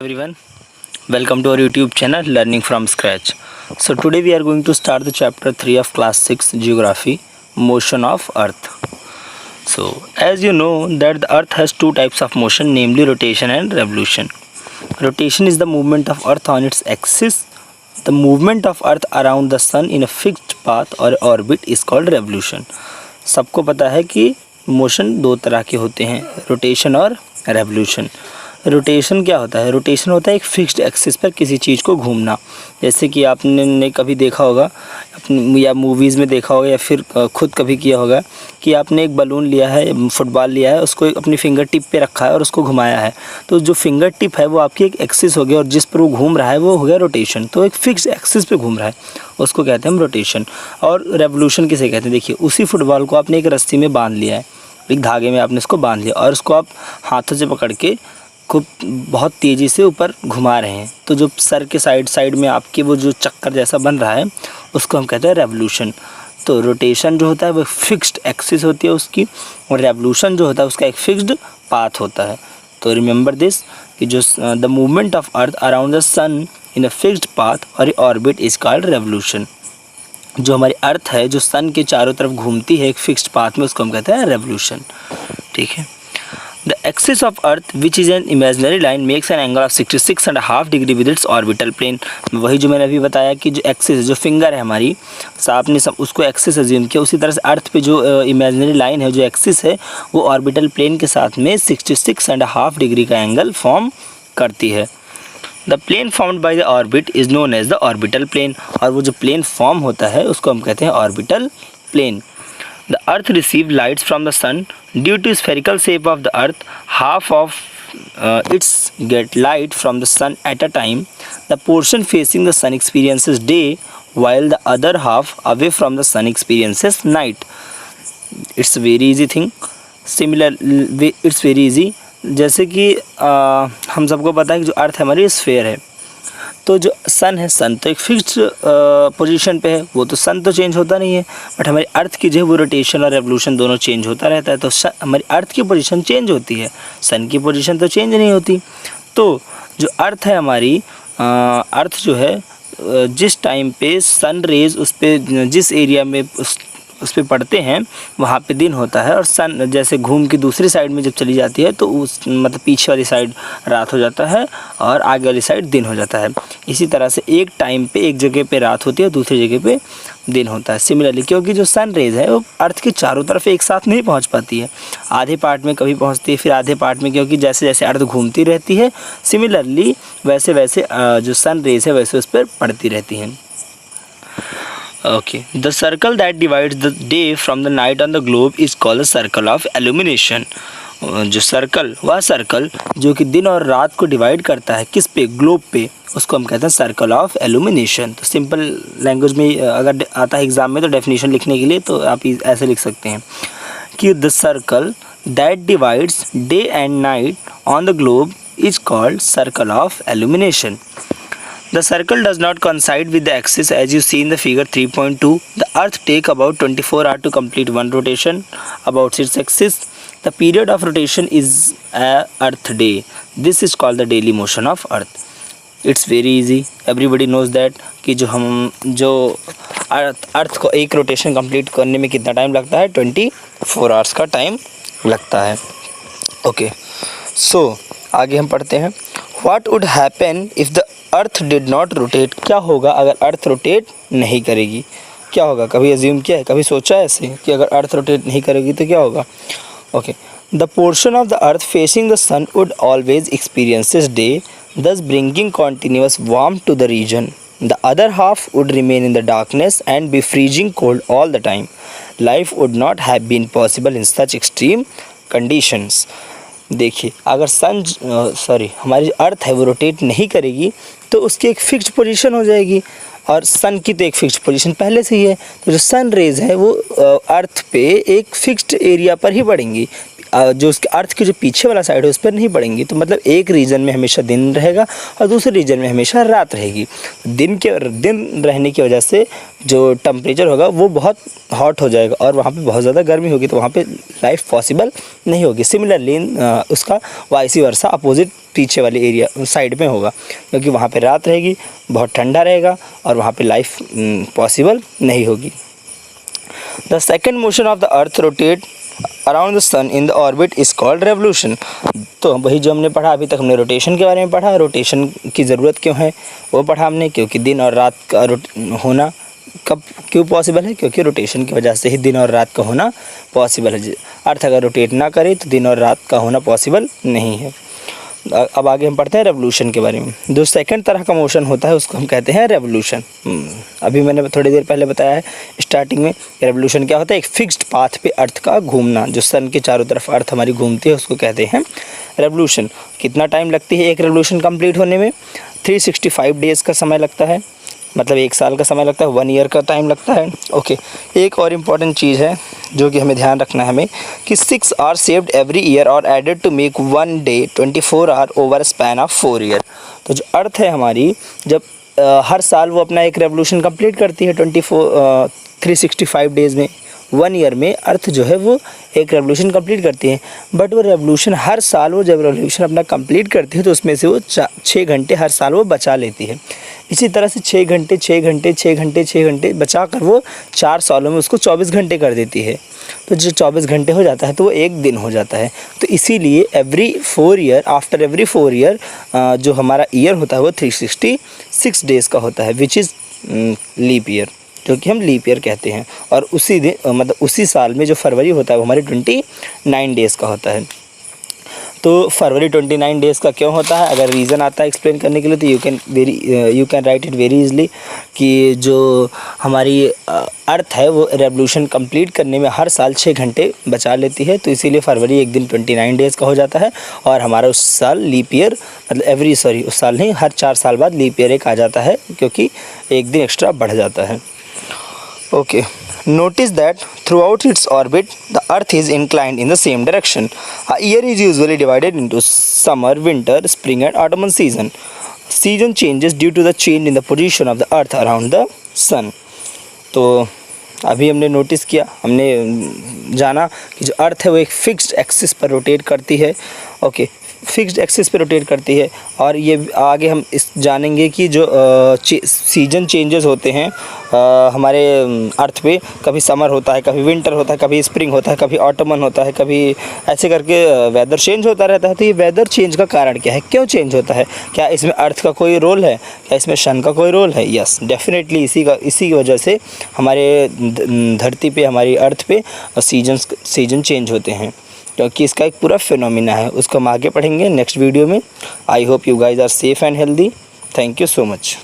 Everyone, welcome to our YouTube channel Learning from Scratch. So today we are going to start the chapter 3 of class 6 Geography, Motion of Earth. So as you know that the Earth has two types of motion, namely rotation and revolution. Rotation is the movement of Earth on its axis. The movement of Earth around the Sun in a fixed path or orbit is called revolution. सबको पता है कि motion दो तरह के होते हैं, rotation और रेवोल्यूशन. रोटेशन क्या होता है? रोटेशन होता है एक फिक्स्ड एक्सिस पर किसी चीज़ को घूमना. जैसे कि आपने कभी देखा होगा अपनी या मूवीज़ में देखा होगा या फिर खुद कभी किया होगा कि आपने एक बलून लिया है, फुटबॉल लिया है, उसको अपनी फिंगर टिप पे रखा है और उसको घुमाया है. तो जो फिंगर टिप है वो आपकी एक एक्सिस हो गया और जिस पर वो घूम रहा है वो हो गया रोटेशन. तो एक फिक्स्ड एक्सिस पे घूम रहा है, उसको कहते हैं हम रोटेशन. और रेवोल्यूशन किसे कहते हैं? देखिए, उसी फुटबॉल को आपने एक रस्सी में बांध लिया है, एक धागे में आपने इसको बांध लिया और उसको आप हाथों से पकड़ के खूब बहुत तेज़ी से ऊपर घुमा रहे हैं. तो जो सर के साइड में आपके वो जो चक्कर जैसा बन रहा है उसको हम कहते हैं रेवोल्यूशन. तो रोटेशन जो होता है वो फिक्स्ड एक्सिस होती है उसकी, और रेवोल्यूशन जो होता है उसका एक फिक्स्ड पाथ होता है. तो रिमेंबर दिस कि जो the movement of earth around the sun in a fixed path और ऑर्बिट इज कॉल्ड रेवोल्यूशन. जो हमारी अर्थ है जो सन के चारों तरफ घूमती है एक फिक्स्ड पाथ में, उसको हम कहते हैं रेवोल्यूशन. ठीक है. The axis of earth which is an imaginary line makes an angle of 66.5 degree with its orbital plane. वही जो मैंने अभी बताया कि जो एक्सिस है, जो फिंगर है हमारी, आपने सब उसको एक्सिस अज्यूम किया. उसी तरह से अर्थ पे जो इमेजिनरी लाइन है, जो एक्सिस है, वो ऑर्बिटल प्लेन के साथ में 66.5 डिग्री का एंगल फॉर्म करती है. The plane formed by the orbit is known as the orbital plane. और वो जो प्लेन फॉर्म होता है उसको हम कहते हैं orbital plane. The Earth receives lights from the Sun. Due to spherical shape of the Earth, half of its get light from the Sun at a time. The portion facing the Sun experiences day, while the other half away from the Sun experiences night. It's a very easy thing. It's very easy. जैसे कि हम सबको पता है कि जो अर्थ है हमारी स्फेयर है, तो जो सन है, सन तो एक फिक्स्ड पोजीशन पे है, वो तो सन तो चेंज होता नहीं है. बट हमारी अर्थ की जो है वो रोटेशन और रेवोल्यूशन दोनों चेंज होता रहता है. तो हमारी अर्थ की पोजीशन चेंज होती है, सन की पोजीशन तो चेंज नहीं होती. तो जो अर्थ है हमारी, अर्थ जो है जिस टाइम पे सन रेज उस पर जिस एरिया में उस पर पड़ते हैं वहाँ पे दिन होता है, और सन जैसे घूम के दूसरी साइड में जब चली जाती है तो उस मतलब पीछे वाली साइड रात हो जाता है और आगे वाली साइड दिन हो जाता है. इसी तरह से एक टाइम पे एक जगह पे रात होती है, दूसरी जगह पे दिन होता है. सिमिलरली क्योंकि जो सन रेज है वो अर्थ के चारों तरफ एक साथ नहीं पहुँच पाती है, आधे पार्ट में कभी पहुँचती है, फिर आधे पार्ट में, क्योंकि जैसे जैसे अर्थ घूमती रहती है सिमिलरली वैसे वैसे जो सन रेज है वैसे उस पर पड़ती रहती हैं. Okay, the circle that divides the day from the night on the globe is called the circle of illumination. जो सर्कल, वह सर्कल जो कि दिन और रात को डिवाइड करता है किस पे? ग्लोब पे, उसको हम कहते हैं सर्कल ऑफ इल्यूमिनेशन. तो सिंपल लैंग्वेज में अगर आता है एग्जाम में तो डेफिनेशन लिखने के लिए तो आप ऐसे लिख सकते हैं कि the circle that divides day and night on the globe is called circle of illumination. The circle does not coincide with the axis as you see in the figure 3.2. The Earth take about 24 hours to complete one rotation about its axis. The period of rotation is a Earth day. This is called the daily motion of Earth. It's very easy. Everybody knows that कि जो अर्थ को एक rotation complete करने में कितना time लगता है? 24 hours का टाइम लगता है. ओके, सो आगे हम पढ़ते हैं. What would happen if the Earth did not rotate? क्या होगा अगर अर्थ रोटेट नहीं करेगी? क्या होगा? कभी अज्यूम किया है, कभी सोचा है ऐसे कि अगर अर्थ रोटेट नहीं करेगी तो क्या होगा? Okay, the portion of the earth facing the sun would always experiences day, thus bringing continuous warmth to the region. The other half would remain in the darkness and be freezing cold all the time. Life would not have been possible in such extreme conditions. देखिए, अगर हमारी अर्थ है वो rotate नहीं करेगी तो उसकी एक फिक्स्ड पोजीशन हो जाएगी, और सन की तो एक फिक्स्ड पोजीशन पहले से ही है. तो जो सन रेज है वो अर्थ पे एक फिक्स्ड एरिया पर ही पड़ेंगी. जो उसके अर्थ के जो पीछे वाला साइड है उस पर नहीं पड़ेंगी। तो मतलब एक रीजन में हमेशा दिन रहेगा और दूसरे रीजन में हमेशा रात रहेगी। दिन रहने की वजह से जो टेम्परेचर होगा वो बहुत हॉट हो जाएगा और वहाँ पे बहुत ज़्यादा गर्मी होगी, तो वहाँ पे लाइफ पॉसिबल नहीं होगी। सिमिलरली उसका वाइस वर्सा अपोजिट पीछे वाले एरिया साइड में होगा, क्योंकि वहाँ पे रात रहेगी, बहुत ठंडा रहेगा और वहाँ पे लाइफ पॉसिबल नहीं होगी। The second motion of the earth rotate around the sun in the orbit is called revolution. तो वही जो हमने पढ़ा, अभी तक हमने रोटेशन के बारे में पढ़ा। रोटेशन की ज़रूरत क्यों है वो पढ़ा हमने, क्योंकि दिन और रात का होना कब क्यों पॉसिबल है, क्योंकि रोटेशन की वजह से ही दिन और रात का होना पॉसिबल है। अर्थ अगर रोटेट ना करे तो दिन और रात का होना पॉसिबल नहीं है। अब आगे हम पढ़ते हैं रेवोल्यूशन के बारे में। जो सेकंड तरह का मोशन होता है उसको हम कहते हैं रेवोल्यूशन। अभी मैंने थोड़ी देर पहले बताया है स्टार्टिंग में, रेवोल्यूशन क्या होता है, एक फिक्स्ड पाथ पे अर्थ का घूमना। जो सन के चारों तरफ अर्थ हमारी घूमती है उसको कहते हैं रेवोल्यूशन। कितना टाइम लगती है एक रेवोल्यूशन कंप्लीट होने में? 365 डेज़ का समय लगता है, मतलब 1 साल का समय लगता है, 1 ईयर का टाइम लगता है। ओके, एक और इम्पॉर्टेंट चीज़ है जो कि हमें ध्यान रखना है हमें, कि 6 आवर सेव्ड एवरी ईयर और added to make 1 day 24 hour over span of 4 year. तो जो अर्थ है हमारी, जब हर साल वो अपना एक रेवोल्यूशन कंप्लीट करती है 365 डेज़ में, 1 ईयर में अर्थ जो है वो एक रेवोल्यूशन कंप्लीट करती है। बट वो रेवोल्यूशन हर साल, वो जब रेवोल्यूशन अपना कंप्लीट करती है तो उसमें से वो 6 घंटे हर साल वो बचा लेती है। इसी तरह से 6 घंटे बचा कर वो 4 सालों में उसको 24 घंटे कर देती है। तो जो 24 घंटे हो जाता है तो वो एक दिन हो जाता है। तो इसीलिए आफ्टर एवरी 4 ईयर जो हमारा ईयर होता है वो 366 डेज़ का होता है, विच इज़ लीप ईयर, जो कि हम लीप ईयर कहते हैं। और उसी दिन मतलब उसी साल में जो फरवरी होता है वो हमारे 29 डेज़ का होता है। तो फरवरी 29 डेज़ का क्यों होता है, अगर रीज़न आता है एक्सप्लेन करने के लिए तो you can write it very easily, कि जो हमारी अर्थ है वो रेवोल्यूशन कंप्लीट करने में हर साल 6 घंटे बचा लेती है। तो इसीलिए फरवरी एक दिन 29 डेज़ का हो जाता है और हमारा उस साल लीप ईयर, मतलब उस साल नहीं, हर 4 साल बाद लीप ईयर एक आ जाता है, क्योंकि एक दिन एक्स्ट्रा बढ़ जाता है। Okay, notice that throughout its orbit, the Earth is inclined in the same direction. A year is usually divided into summer, winter, spring and autumn season. Season changes due to the change in the position of the Earth around the Sun. तो अभी हमने notice किया, हमने जाना कि जो अर्थ है वो एक फिक्स्ड एक्सिस पर रोटेट करती है। ओके, फिक्स्ड एक्सिस पे रोटेट करती है। और ये आगे हम इस जानेंगे कि जो सीजन चेंजेस होते हैं हमारे अर्थ पे, कभी समर होता है, कभी विंटर होता है, कभी स्प्रिंग होता है, कभी ऑटमन होता है, कभी ऐसे करके वेदर चेंज होता रहता है। तो ये वेदर चेंज का कारण क्या है, क्यों चेंज होता है, क्या इसमें अर्थ का कोई रोल है, क्या इसमें सन का कोई रोल है? यस, डेफिनेटली इसी की वजह से हमारे धरती पे, हमारी अर्थ पे सीजन चेंज होते हैं, क्योंकि इसका एक पूरा फिनोमिना है। उसको हम आगे पढ़ेंगे नेक्स्ट वीडियो में। I hope you guys are safe and healthy. Thank you so much.